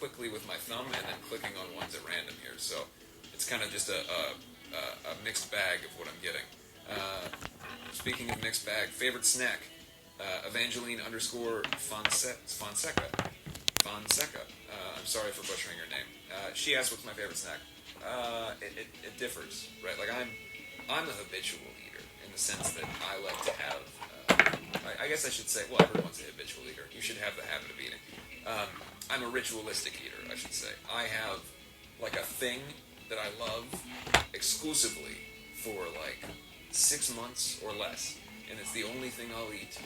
quickly with my thumb and then clicking on ones at random here. So it's kind of just a mixed bag of what I'm getting. Speaking of mixed bag, favorite snack, Evangeline _ Fonseca. I'm sorry for butchering your name. She asked what's my favorite snack. It differs, right? Like I'm a habitual eater in the sense that I like to have. I guess I should say, well, everyone's a habitual eater. You should have the habit of eating. I'm a ritualistic eater, I should say. I have like a thing that I love exclusively for like 6 months or less, and it's the only thing I'll eat,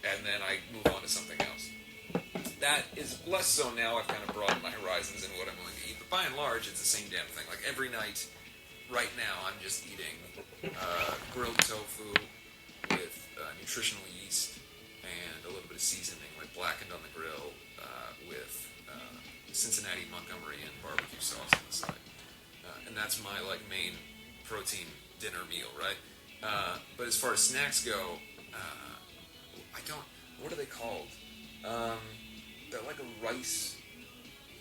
and then I move on to something else. That is less so now. I've kind of broadened my horizons in what I'm willing to eat, but by and large, it's the same damn thing. Like every night, right now, I'm just eating grilled tofu with nutritional yeast and a little bit of seasoning, like blackened on the grill, with Cincinnati Montgomery and barbecue sauce on the side, and that's my like main protein dinner meal, right? But as far as snacks go, I don't. What are they called? They're like a rice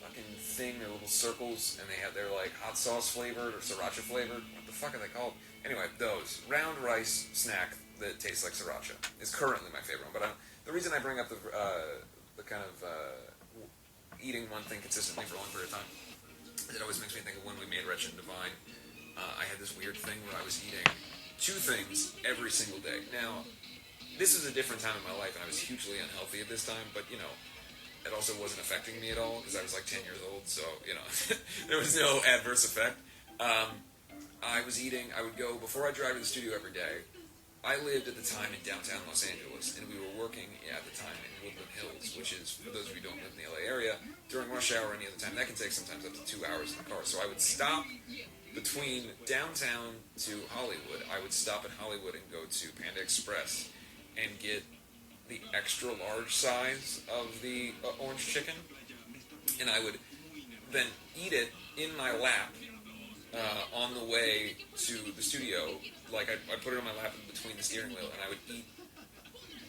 fucking thing. They're little circles, and they're like hot sauce flavored or sriracha flavored. What the fuck are they called? Anyway, those round rice snack that tastes like sriracha is currently my favorite one. But the reason I bring up the kind of eating one thing consistently for a long period of time, it always makes me think of when we made Wretched and Divine. I had this weird thing where I was eating 2 things every single day. Now, this is a different time in my life, and I was hugely unhealthy at this time, but, you know, it also wasn't affecting me at all, because I was like 10 years old, so, you know, there was no adverse effect. I would go, before I drive to the studio every day, I lived at the time in downtown Los Angeles, and we were working at the time in Woodland Hills, which is, for those of you who don't live in the LA area, during rush hour or any other time, that can take sometimes up to 2 hours in the car. So I would stop between downtown to Hollywood. I would stop at Hollywood and go to Panda Express and get the extra large size of the orange chicken, and I would then eat it in my lap on the way to the studio. Like I put it on my lap between the steering wheel, and I would eat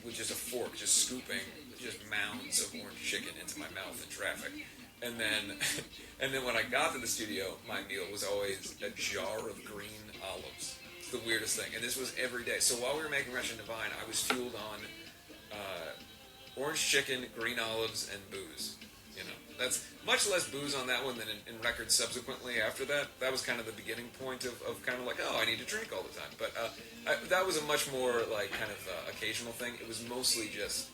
with just a fork, just scooping just mounds of orange chicken into my mouth in traffic. And then when I got to the studio, my meal was always a jar of green olives. It's the weirdest thing, and this was every day. So while we were making Wretched and Divine, I was fueled on orange chicken, green olives, and booze. You know, that's much less booze on that one than in records subsequently after that. That was kind of the beginning point of kind of like, oh, I need to drink all the time. But that was a much more like kind of occasional thing. It was mostly just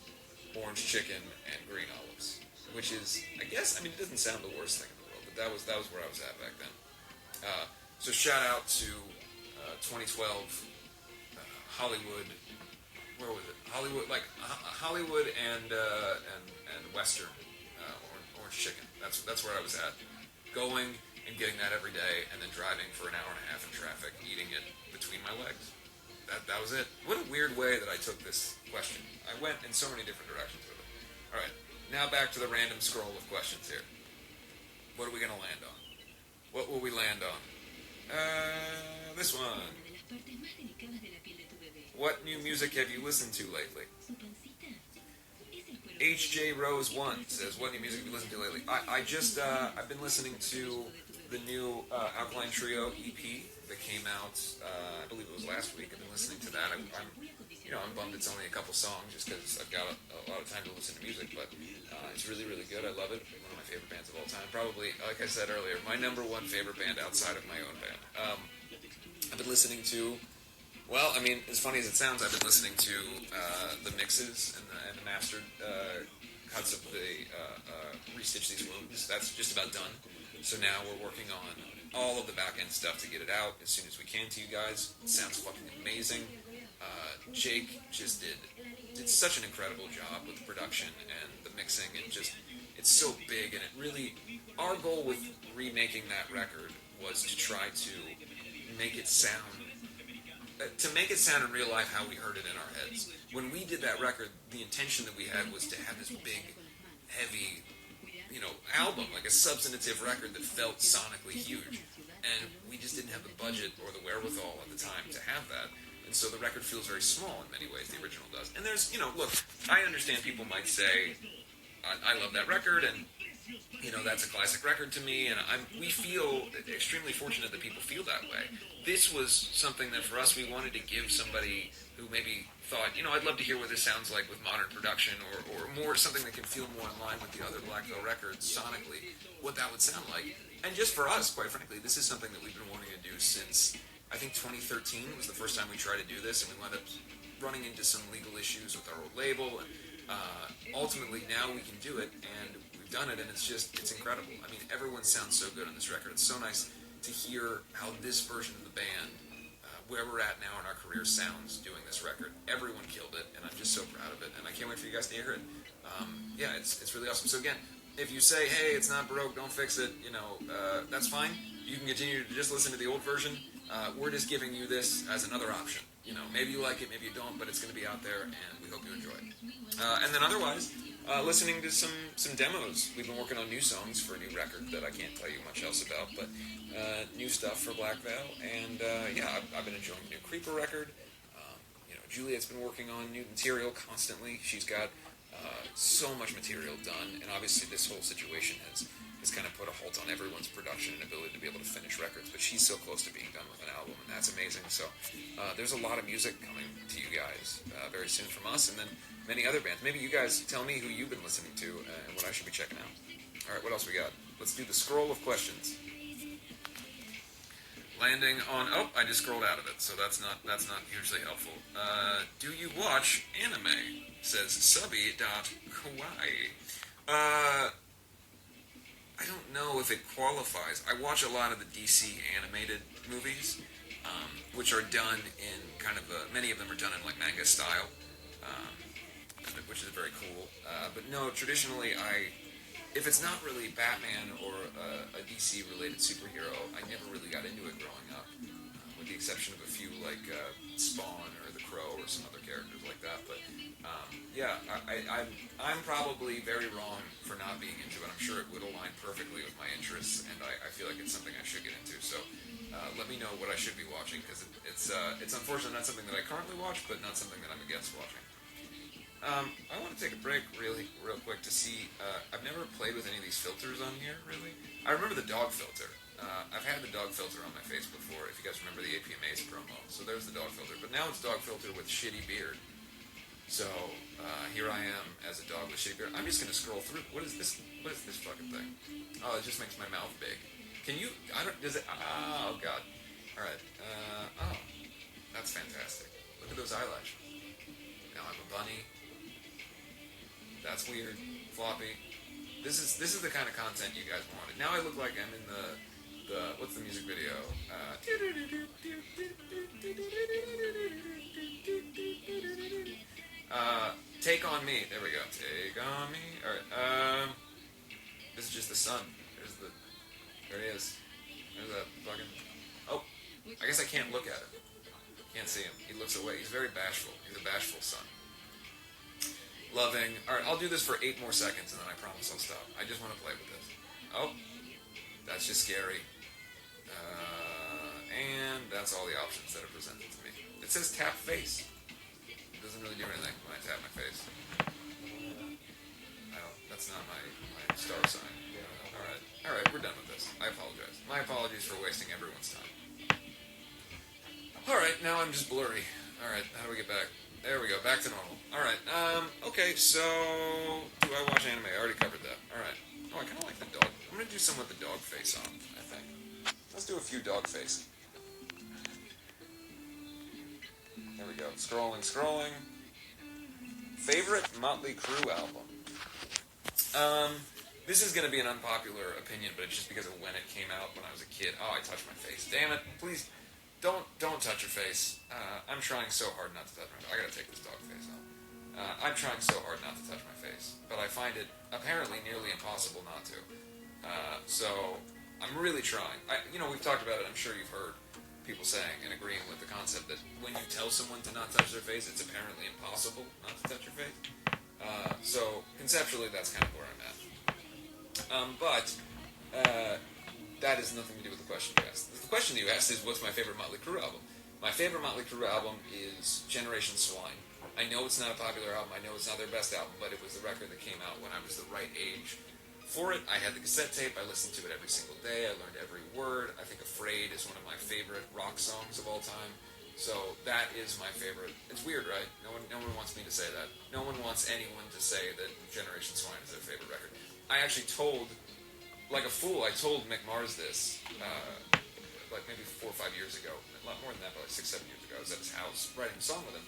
orange chicken and green olives, which is, I guess, I mean, it doesn't sound the worst thing in the world, but that was where I was at back then. So shout out to 2012 Hollywood. Where was it? Hollywood, like Hollywood and Western orange chicken. That's where I was at. Going and getting that every day, and then driving for an hour and a half in traffic, eating it between my legs. That was it. What a weird way that I took this question. I went in so many different directions with it. All right, now back to the random scroll of questions here. What are we gonna land on? What will we land on? This one. What new music have you listened to lately? HJ Rose 1 says, what new music have you listened to lately? I've been listening to the new Alkaline Trio EP that came out, I believe it was last week. I've been listening to that. I'm bummed it's only a couple songs just because I've got a lot of time to listen to music, but it's really, really good. I love it. One of my favorite bands of all time. Probably, like I said earlier, my number one favorite band outside of my own band. I've been listening to, well, I mean, as funny as it sounds, I've been listening to the mixes and the mastered cuts of the Restitch These Wounds. That's just about done. So now we're working on all of the back-end stuff to get it out as soon as we can to you guys. It sounds fucking amazing. Jake just did such an incredible job with the production and the mixing, and just, it's so big, and it really, our goal with remaking that record was to try to make it sound in real life how we heard it in our heads. When we did that record, the intention that we had was to have this big, heavy, album, like a substantive record that felt sonically huge. And we just didn't have the budget or the wherewithal at the time to have that. And so the record feels very small in many ways, the original does. And there's, look, I understand people might say, I love that record, and that's a classic record to me, and we feel extremely fortunate that people feel that way. This was something that for us we wanted to give somebody who maybe thought, I'd love to hear what this sounds like with modern production, or more something that can feel more in line with the other Black Veil records sonically, what that would sound like. And just for us, quite frankly, this is something that we've been wanting to do since, I think 2013 was the first time we tried to do this, and we wound up running into some legal issues with our old label, and ultimately now we can do it, and we've done it, and it's incredible. I mean, everyone sounds so good on this record. It's so nice to hear how this version of the band, where we're at now in our career, sounds doing this record. Everyone killed it, and I'm just so proud of it, and I can't wait for you guys to hear it. It's really awesome. So again, if you say, hey, it's not Baroque, don't fix it, that's fine. You can continue to just listen to the old version. We're just giving you this as another option. Maybe you like it, maybe you don't, but it's going to be out there, and we hope you enjoy it. And then otherwise, listening to some demos. We've been working on new songs for a new record that I can't tell you much else about, but new stuff for Black Veil. And I've been enjoying the new Creeper record. Juliet's been working on new material constantly. She's got so much material done, and obviously this whole situation has kind of put a halt on everyone's production and ability to be able to finish records, but she's so close to being done with an album, and that's amazing. So there's a lot of music coming to you guys very soon from us, and then many other bands. Maybe you guys tell me who you've been listening to and what I should be checking out. All right, what else we got? Let's do the scroll of questions. Landing on... Oh, I just scrolled out of it, so that's not hugely helpful. Do you watch anime? Says subby.kawaii. I don't know if it qualifies. I watch a lot of the DC animated movies, which are done in kind of many of them are done in like manga style, which is very cool. But no, traditionally if it's not really Batman or a DC related superhero, I never really got into it growing up, with the exception of a few like Spawn or The Crow or some other characters like that. But I'm probably very wrong for not being into it. I'm sure it would align perfectly with my interests, and I feel like it's something I should get into. So let me know what I should be watching, because it's unfortunately not something that I currently watch, but not something that I'm against watching. I want to take a break real quick to see, I've never played with any of these filters on here, really. I remember the dog filter. I've had the dog filter on my face before, if you guys remember the APMA's promo. So there's the dog filter. But now it's dog filter with shitty beard. So here I am as a dog with shitty beard. I'm just going to scroll through. What is this fucking thing? Oh, it just makes my mouth big. Can you, does it, oh god. Alright, oh, that's fantastic. Look at those eyelashes. Now I'm a bunny. That's weird. Floppy. This is the kind of content you guys wanted. Now I look like I'm in the what's the music video? Take on Me. There we go. Take on Me. Alright. This is just the sun. There he is. There's that fucking... Oh, I guess I can't look at him. Can't see him. He looks away. He's very bashful. He's a bashful son. Loving. Alright, I'll do this for 8 more seconds and then I promise I'll stop. I just want to play with this. Oh, that's just scary. And that's all the options that are presented to me. It says tap face. It doesn't really do anything when I tap my face. That's not my star sign. Alright, we're done with this. I apologize. My apologies for wasting everyone's time. Alright, now I'm just blurry. Alright, how do we get back? There we go, back to normal. Alright, okay, so... Do I watch anime? I already covered that. Alright. Oh, I kind of like the dog. I'm going to do some with the dog face on, I think. Let's do a few dog face. There we go. Scrolling. Favorite Motley Crue album? This is going to be an unpopular opinion, but it's just because of when it came out when I was a kid. Oh, I touched my face. Damn it. Please, don't touch your face. I'm trying so hard not to touch my face. I gotta take this dog face off. I'm trying so hard not to touch my face, but I find it apparently nearly impossible not to. So, I'm really trying. We've talked about it. I'm sure you've heard people saying and agreeing with the concept that when you tell someone to not touch their face, it's apparently impossible not to touch your face. So, conceptually, that's kind of where I'm at. But that has nothing to do with the question you asked. The question you asked is, what's my favorite Motley Crue album? My favorite Motley Crue album is Generation Swine. I know it's not a popular album, I know it's not their best album, but it was the record that came out when I was the right age for it. I had the cassette tape. I listened to it every single day. I learned every word. I think Afraid is one of my favorite rock songs of all time. So that is my favorite. It's weird, right? No one wants me to say that. No one wants anyone to say that Generation Swine is their favorite record. I actually told, like a fool, I told Mick Mars this, like maybe 4 or 5 years ago. A lot more than that, but like 6, 7 years ago. I was at his house writing a song with him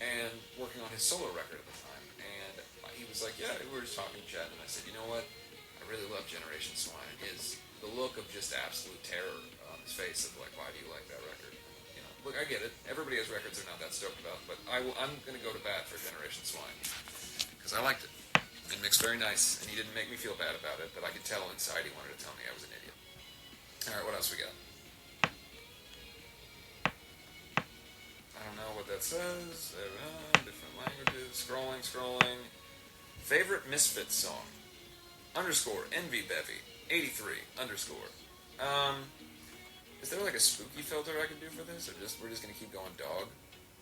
and working on his solo record at the time. And he was like, yeah, we were just talking, chatting, and I said, you know what? I really love Generation Swine. The look of just absolute terror on his face of like, why do you like that record? Look, I get it. Everybody has records they're not that stoked about, but I'm going to go to bat for Generation Swine because I liked it. And Mick's very nice, and he didn't make me feel bad about it, but I could tell inside he wanted to tell me I was an idiot. All right, what else we got? I don't know what that says. Different languages. Scrolling. Favorite Misfits song? _ Envy Bevy 83 _ Is there like a spooky filter I can do for this, or we're just gonna keep going dog?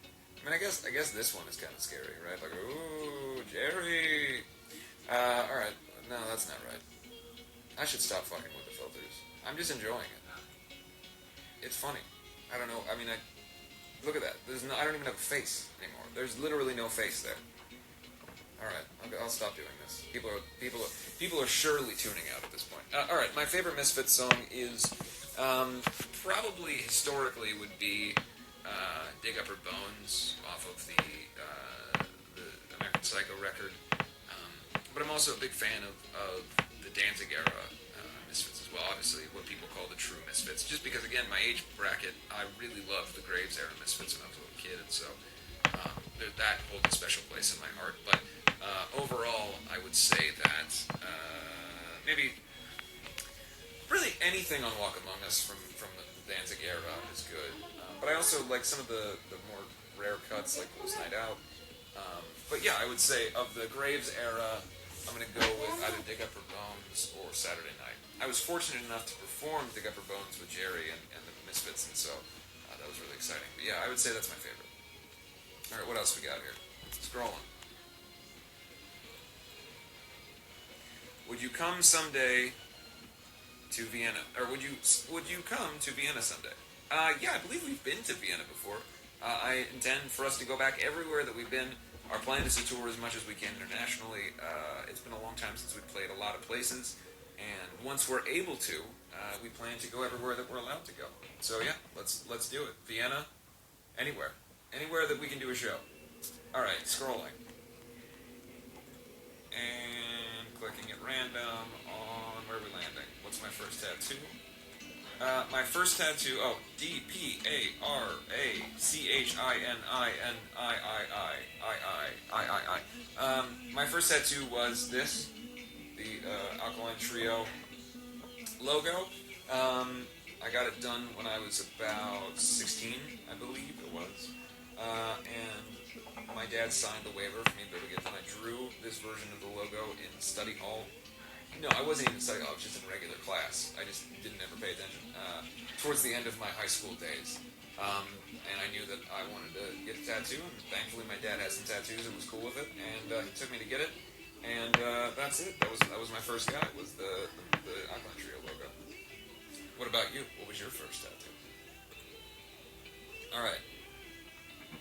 I mean, I guess this one is kind of scary, right? Like, ooh, Jerry. All right, no, that's not right. I should stop fucking with the filters. I'm just enjoying it. It's funny. I don't know. I mean, look at that. I don't even have a face anymore. There's literally no face there. All right, I'll stop doing this. People are surely tuning out at this point. All right, my favorite Misfits song is. Probably historically would be Dig Up Her Bones off of the American Psycho record. But I'm also a big fan of the Danzig era Misfits as well. Obviously, what people call the true Misfits. Just because, again, my age bracket, I really loved the Graves era Misfits when I was a little kid, and so that holds a special place in my heart. But overall, I would say that maybe. Really, anything on Walk Among Us from the Danzig era is good. But I also like some of the more rare cuts, like Blues Night Out. But yeah, I would say of the Graves era, I'm going to go with either Dig Up Her Bones or Saturday Night. I was fortunate enough to perform Dig Up Her Bones with Jerry and the Misfits, and so that was really exciting. But yeah, I would say that's my favorite. All right, what else we got here? Scrolling. Would you come someday to Vienna, or would you come to Vienna someday? Yeah, I believe we've been to Vienna before. I intend for us to go back everywhere that we've been. Our plan is to tour as much as we can internationally. It's been a long time since we've played a lot of places, and once we're able to, we plan to go everywhere that we're allowed to go. So yeah, let's do it. Vienna, anywhere that we can do a show. All right, scrolling and clicking at random on where are we landing. What's my first tattoo? My first tattoo, DPARACHININIIIIIIII. My first tattoo was this, the Alkaline Trio logo. I got it done when I was about 16, I believe it was. And my dad signed the waiver for me to be able to get it done. I drew this version of the logo in study hall. No, I wasn't even studying. I was just in regular class. I just didn't ever pay attention. Towards the end of my high school days, and I knew that I wanted to get a tattoo. And thankfully, my dad had some tattoos and was cool with it, and he took me to get it. And that's it. That was my first guy. Was the Alkaline Trio logo. What about you? What was your first tattoo? All right.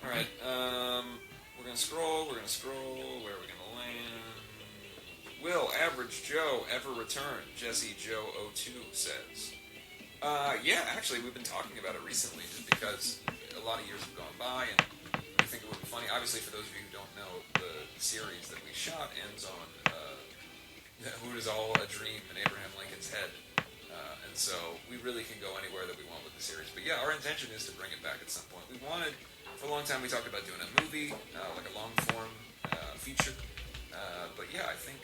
We're gonna scroll. Where are we gonna land? Will Average Joe ever return? Jesse Joe 02 says. Yeah, actually, we've been talking about it recently, just because a lot of years have gone by, and we think it would be funny. Obviously, for those of you who don't know, the series that we shot ends on "Who Is All a Dream" in Abraham Lincoln's head, and so we really can go anywhere that we want with the series. But yeah, our intention is to bring it back at some point. We wanted, for a long time, we talked about doing a movie, like a long form feature. But yeah, I think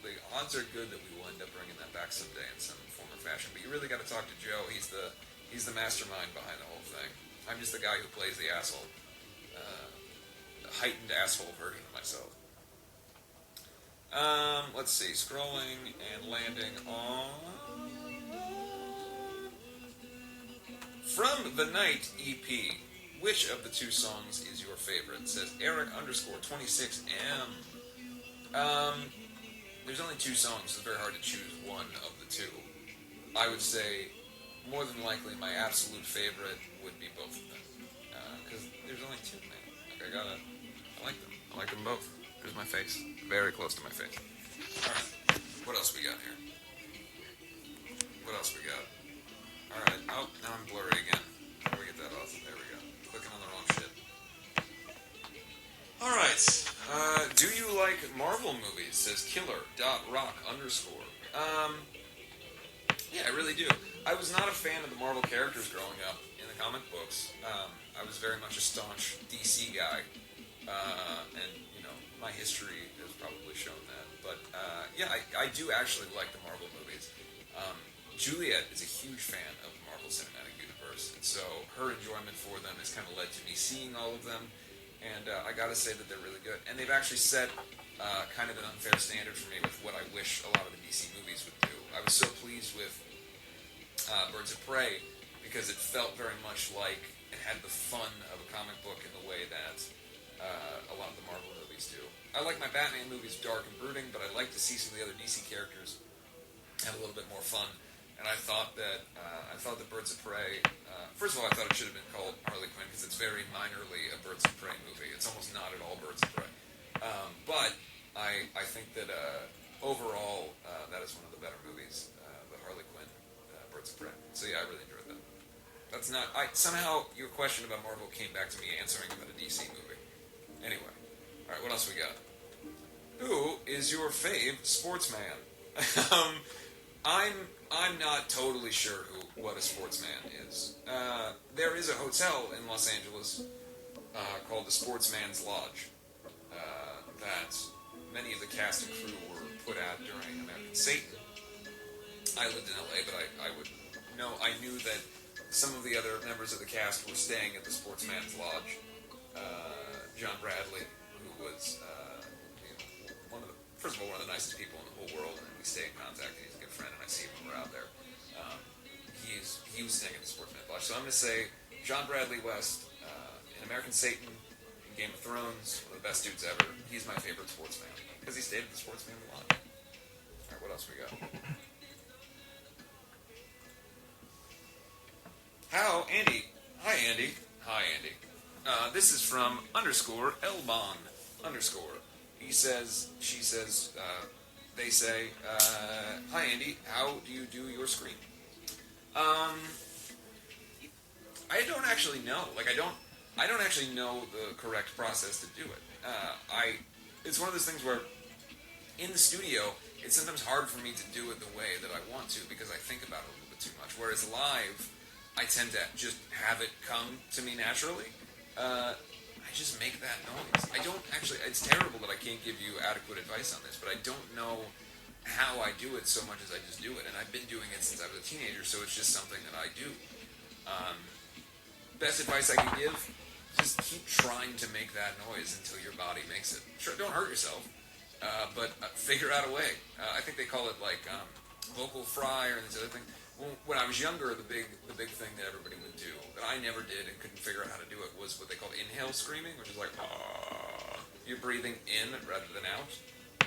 the odds are good that we will end up bringing that back someday in some form or fashion. But you really got to talk to Joe. He's the mastermind behind the whole thing. I'm just the guy who plays the asshole, the heightened asshole version of myself. Let's see, scrolling and landing on From the Night EP. Which of the two songs is your favorite? It says Eric _26M. there's only two songs, so it's very hard to choose one of the two. I would say, more than likely, my absolute favorite would be both of them. Because there's only two, man. Like, I like them. I like them both. There's my face. Very close to my face. Alright. What else we got here? What else we got? Alright. Oh, now I'm blurry again. How do we get that off? There we go. Clicking on the wrong shit. Alright. Do you like Marvel movies? Says killer.rock_. Yeah, I really do. I was not a fan of the Marvel characters growing up in the comic books. I was very much a staunch DC guy. And, you know, my history has probably shown that. But, yeah, I do actually like the Marvel movies. Juliet is a huge fan of the Marvel Cinematic Universe. And so her enjoyment for them has kind of led to me seeing all of them. And I gotta say that they're really good. And they've actually set kind of an unfair standard for me with what I wish a lot of the DC movies would do. I was so pleased with Birds of Prey because it felt very much like it had the fun of a comic book in the way that a lot of the Marvel movies do. I like my Batman movies dark and brooding, but I like to see some of the other DC characters have a little bit more fun. And I thought that Birds of Prey. First of all, I thought it should have been called Harley Quinn because it's very minorly a Birds of Prey movie. It's almost not at all Birds of Prey. But I think that overall that is one of the better movies, the Harley Quinn Birds of Prey. So yeah, I really enjoyed that. That's not. Somehow your question about Marvel came back to me answering about a DC movie. Anyway, all right. What else we got? Who is your fave sportsman? I'm not totally sure what a sportsman is. There is a hotel in Los Angeles called the Sportsman's Lodge that many of the cast and crew were put at during American Satan. I lived in LA, but I knew that some of the other members of the cast were staying at the Sportsman's Lodge. John Bradley, who was first of all, one of the nicest people in the whole world, and we stay in contact, and he's a good friend, and I see him when we're out there. He was staying at the Sportsman's Lodge. So I'm going to say John Bradley West in American Satan, in Game of Thrones, one of the best dudes ever. He's my favorite sportsman, because he stayed at the Sportsman's Lodge. Alright, what else we got? Andy. Hi, Andy. Hi, Andy. This is from _Elbon_. He says, she says, they say, hi Andy, how do you do your screen? I don't actually know. Like, I don't actually know the correct process to do it. It's one of those things where, in the studio, it's sometimes hard for me to do it the way that I want to because I think about it a little bit too much. Whereas live, I tend to just have it come to me naturally. I just make that noise. I don't actually, it's terrible that I can't give you adequate advice on this, but I don't know how I do it so much as I just do it. And I've been doing it since I was a teenager, so it's just something that I do. Best advice I can give, just keep trying to make that noise until your body makes it. Sure, don't hurt yourself, but figure out a way. I think they call it like vocal fry or this other thing. When I was younger, the big thing that everybody would do that I never did and couldn't figure out how to do it was what they called inhale screaming, which is like you're breathing in rather than out.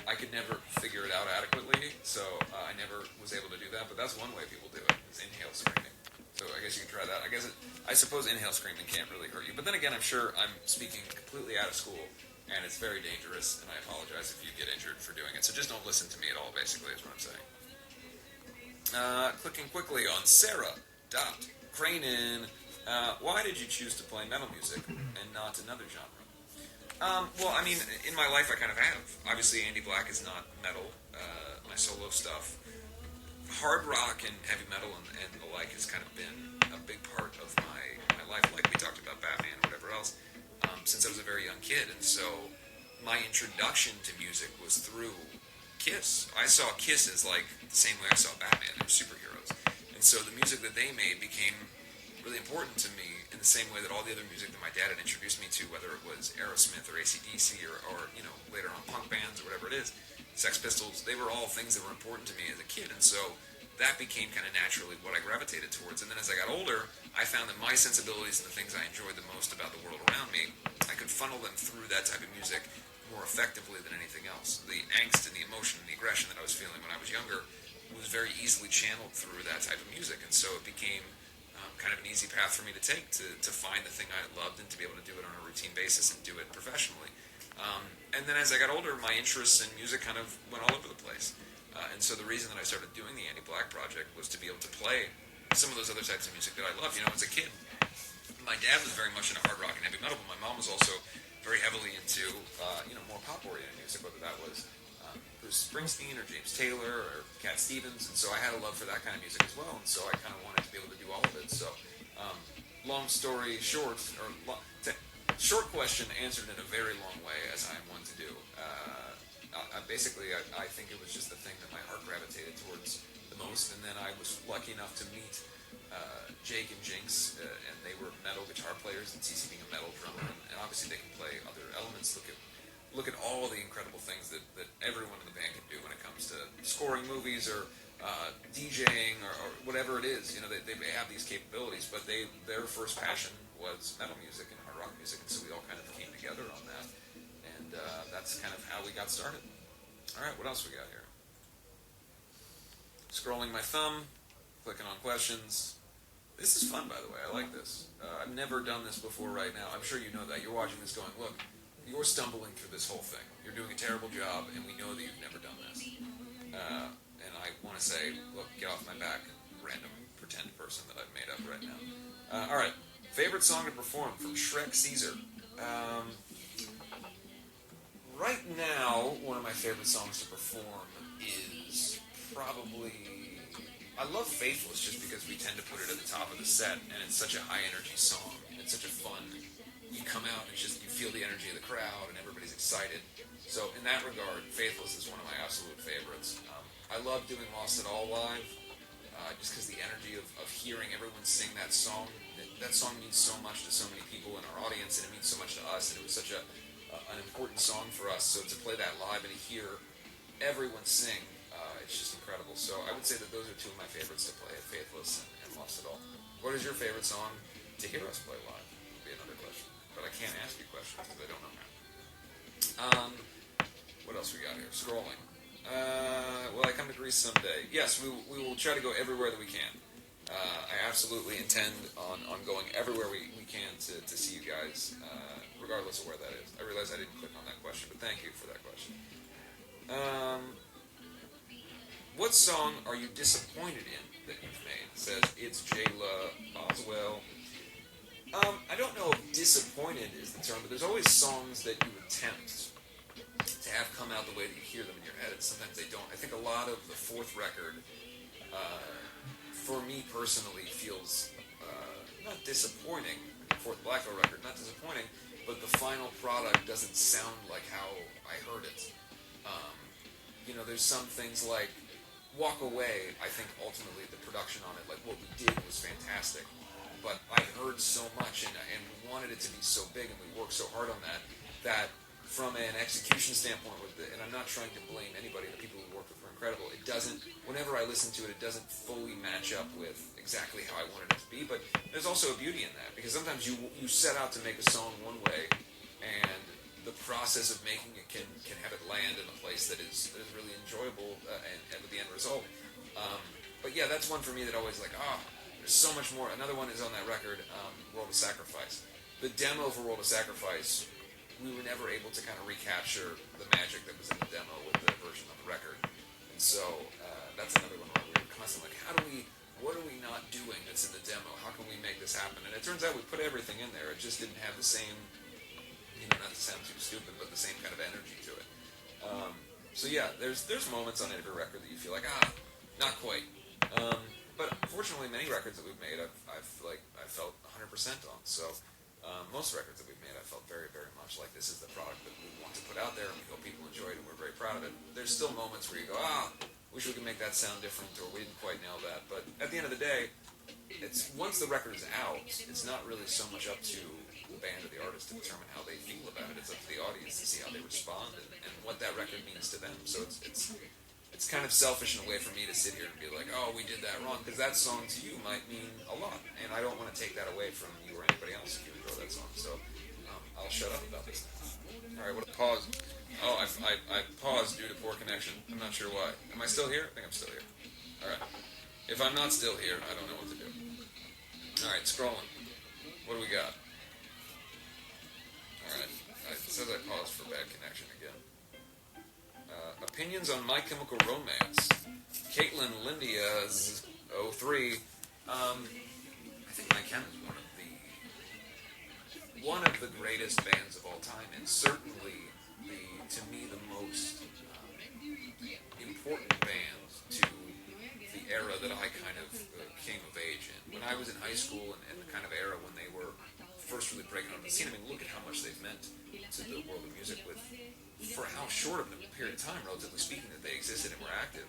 I could never figure it out adequately, so I never was able to do that. But that's one way people do it: is inhale screaming. So I guess you can try that. I suppose inhale screaming can't really hurt you. But then again, I'm sure I'm speaking completely out of school, and it's very dangerous. And I apologize if you get injured for doing it. So just don't listen to me at all. Basically, is what I'm saying. Clicking quickly on Sarah.Cranen. Why did you choose to play metal music and not another genre? Well, I mean, in my life I kind of have. Obviously, Andy Black is not metal. My solo stuff. Hard rock and heavy metal and the like has kind of been a big part of my life, like we talked about Batman or whatever else, since I was a very young kid. And so my introduction to music was through Kiss. I saw Kiss as like the same way I saw Batman. They were superheroes. And so the music that they made became really important to me in the same way that all the other music that my dad had introduced me to, whether it was Aerosmith or AC/DC or you know, later on punk bands or whatever it is, Sex Pistols, they were all things that were important to me as a kid. And so that became kind of naturally what I gravitated towards. And then as I got older, I found that my sensibilities and the things I enjoyed the most about the world around me, I could funnel them through that type of music more effectively than anything else. The angst and the emotion and the aggression that I was feeling when I was younger was very easily channeled through that type of music, and so it became kind of an easy path for me to take to find the thing I loved and to be able to do it on a routine basis and do it professionally. And then as I got older, my interests in music kind of went all over the place. And so the reason that I started doing the Andy Black Project was to be able to play some of those other types of music that I love. You know, as a kid, my dad was very much into hard rock and heavy metal, but my mom was also very heavily into more pop-oriented music, whether that was Bruce Springsteen or James Taylor or Cat Stevens, and so I had a love for that kind of music as well, and so I kind of wanted to be able to do all of it. So, long story short, short question answered in a very long way, as I'm one to do. I think it was just the thing that my heart gravitated towards the most, and then I was lucky enough to meet Jake and Jinx, and they were metal guitar players, and CC being a metal drummer, and obviously they can play other elements. Look at all the incredible things that everyone in the band can do when it comes to scoring movies or DJing or whatever it is. You know, they have these capabilities, but their first passion was metal music and hard rock music, and so we all kind of came together on that, and that's kind of how we got started. All right, what else we got here? Scrolling my thumb, clicking on questions. This is fun, by the way. I like this. I've never done this before right now. I'm sure you know that. You're watching this going, look, you're stumbling through this whole thing. You're doing a terrible job, and we know that you've never done this. And I want to say, look, get off my back, random pretend person that I've made up right now. All right, favorite song to perform from Shrek Caesar. Right now, one of my favorite songs to perform is probably... I love Faithless just because we tend to put it at the top of the set, and it's such a high-energy song. It's such a fun... You come out and you feel the energy of the crowd, and everybody's excited. So in that regard, Faithless is one of my absolute favorites. I love doing Lost It All live, just because the energy of hearing everyone sing that song. That song means so much to so many people in our audience, and it means so much to us, and it was such an important song for us. So to play that live and to hear everyone sing, it's just incredible. So I would say that those are two of my favorites to play, Faithless and Lost It All. What is your favorite song to hear us play live? Would be another question. But I can't ask you questions because I don't know how. What else we got here? Scrolling. Will I come to Greece someday? Yes, we will try to go everywhere that we can. I absolutely intend on going everywhere we can to see you guys, regardless of where that is. I realize I didn't click on that question, but thank you for that question. What song are you disappointed in that you've made? It says, it's Jayla Boswell. I don't know if disappointed is the term, but there's always songs that you attempt to have come out the way that you hear them in your head, and sometimes they don't. I think a lot of the fourth record, for me personally, feels not disappointing. The fourth Blackwell record, not disappointing, but the final product doesn't sound like how I heard it. There's some things like Walk Away. I think ultimately the production on it, like what we did, was fantastic. But I heard so much and wanted it to be so big, and we worked so hard on that from an execution standpoint, and I'm not trying to blame anybody, the people who worked with were incredible. It doesn't, whenever I listen to it, it doesn't fully match up with exactly how I wanted it to be, but there's also a beauty in that, because sometimes you set out to make a song one way, and the process of making it can have it land in a place that is really enjoyable, and with the end result. But yeah, that's one for me that always there's so much more. Another one is on that record, World of Sacrifice. The demo for World of Sacrifice, we were never able to kind of recapture the magic that was in the demo with the version of the record. And so that's another one where we were constantly like, what are we not doing that's in the demo? How can we make this happen? And it turns out we put everything in there. It just didn't have the same, not to sound too stupid, but the same kind of energy to it. So yeah, there's moments on every record that you feel like, not quite. But fortunately, many records that we've made, I felt 100% on. So most records that we've made, I felt very, very much like this is the product that we want to put out there, and we hope people enjoy it, and we're very proud of it. There's still moments where you go, wish we could make that sound different, or we didn't quite nail that. But at the end of the day, it's once the record is out, it's not really so much up to the band or the artist to determine how they feel about it. It's up to the audience to see how they respond and what that record means to them. So it's kind of selfish in a way for me to sit here and be like, we did that wrong, because that song to you might mean a lot, and I don't want to take that away from you or anybody else if you enjoy that song. So I'll shut up about this now. All right, what a pause. Oh, I paused due to poor connection. I'm not sure why. Am I still here? I think I'm still here. All right. If I'm not still here, I don't know what to do. All right, scrolling. What do we got? All right. It says I paused for bad connection again. Opinions on My Chemical Romance. Caitlin Lindia's 03. I think My Chem is one of the greatest bands of all time, and certainly to me the most important band to the era that I kind of came of age in. When I was in high school and the kind of era when they were first really breaking onto the scene, I mean, look at how much they've meant to the world of music with for how short of a period of time, relatively speaking, that they existed and were active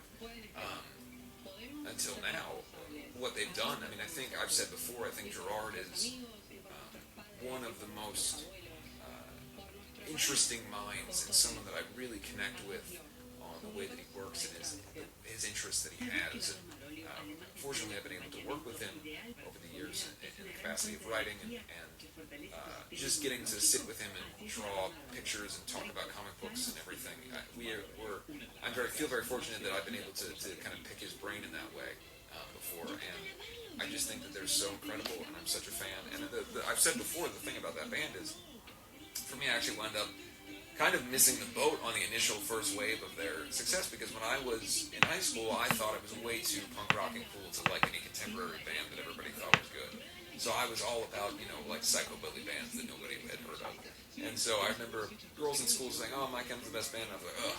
until now. What they've done, I mean, I think I've said before, I think Gerard is one of the most interesting minds and someone that I really connect with on the way that he works and his interests that he has. And fortunately, I've been able to work with him over the years in the capacity of writing and just getting to sit with him and draw pictures and talk about comic books and everything. I feel very fortunate that I've been able to kind of pick his brain in that way before, and I just think that they're so incredible, and I'm such a fan. And I've said before, the thing about that band is, for me, I actually wound up kind of missing the boat on the initial first wave of their success, because when I was in high school, I thought it was way too punk rock and cool to like any contemporary band that everybody thought was good. So I was all about, like psychobilly bands that nobody had heard of. And so I remember girls in school saying, "Oh, My Chem's the best band." And I was like, "Ugh,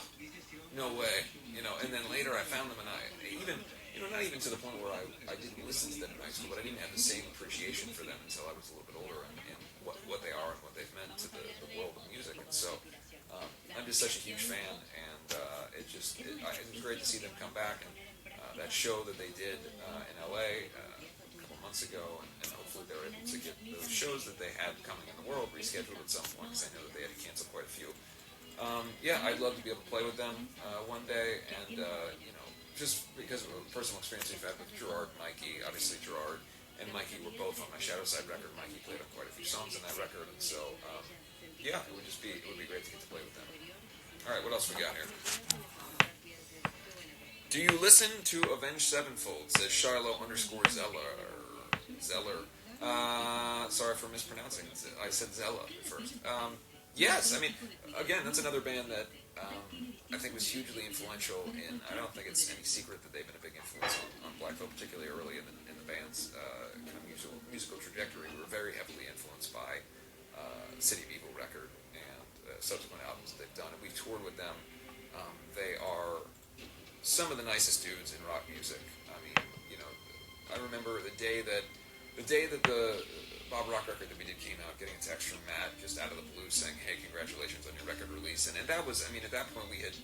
no way." And then later I found them, and I even, not even to the point where I didn't listen to them in high school, but I didn't have the same appreciation for them until I was a little bit older and what they are and what they've meant to the world of music. And so I'm just such a huge fan, and it was great to see them come back, and that show that they did in LA a couple months ago, and hopefully they're able to get those shows that they had coming in the world rescheduled at some point, because I know that they had to cancel quite a few. I'd love to be able to play with them one day, and just because of a personal experience we've had with Gerard and Mikey. Obviously Gerard and Mikey were both on my Shadow Side record. Mikey played on quite a few songs on that record, and so it would be great to get to play with them. All right, what else we got here? Do you listen to Avenged Sevenfold? Says Shiloh Zeller. Sorry for mispronouncing it. I said Zella at first. Yes, I mean, again, that's another band that I think was hugely influential in. I don't think it's any secret that they've been a big influence on Black Folk, particularly early in the band's kind of musical trajectory. We were very heavily influenced by City of Evil record and subsequent albums that they've done, and we've toured with them. They are some of the nicest dudes in rock music. I mean, I remember the day that the Bob Rock record that we did came out, getting a text from Matt just out of the blue saying, "Hey, congratulations on your record release," and that was, I mean, at that point we had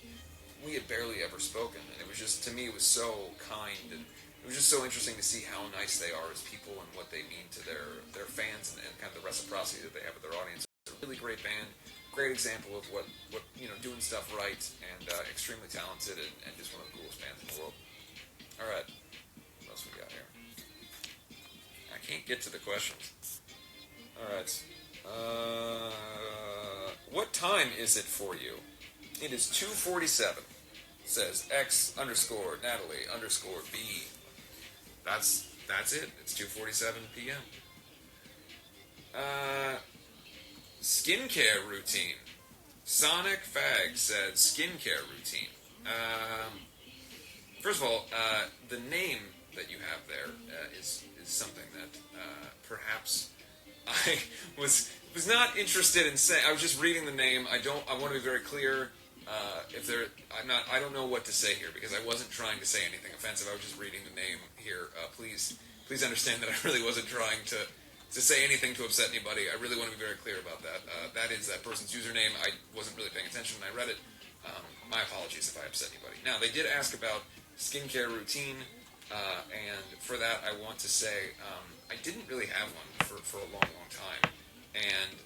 barely ever spoken, and it was just, to me, it was so kind, and it was just so interesting to see how nice they are as people and what they mean to their fans and kind of the reciprocity that they have with their audience. It's a really great band, great example of what doing stuff right, and extremely talented, and just one of the coolest bands in the world. All right, what else we got here? I can't get to the questions. All right. What time is it for you? It is 2:47. Says X_Natalie_B. That's it. It's 2:47 p.m. Skincare routine. Sonic Fag said skincare routine. First of all, the name that you have there is something that perhaps I was not interested in saying. I was just reading the name. I want to be very clear. I don't know what to say here, because I wasn't trying to say anything offensive. I was just reading the name here. Please understand that I really wasn't trying to say anything to upset anybody. I really want to be very clear about that. That is that person's username. I wasn't really paying attention when I read it. My apologies if I upset anybody. Now, they did ask about skincare routine, and for that I want to say I didn't really have one for a long time, and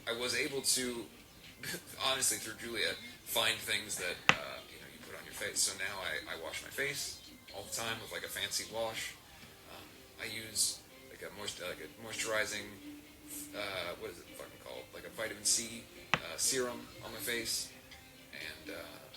I was able to, honestly, through Julia, find things that you put on your face. So now I wash my face all the time with like a fancy wash. I use like a moisturizing what is it fucking called? like a vitamin C serum on my face, and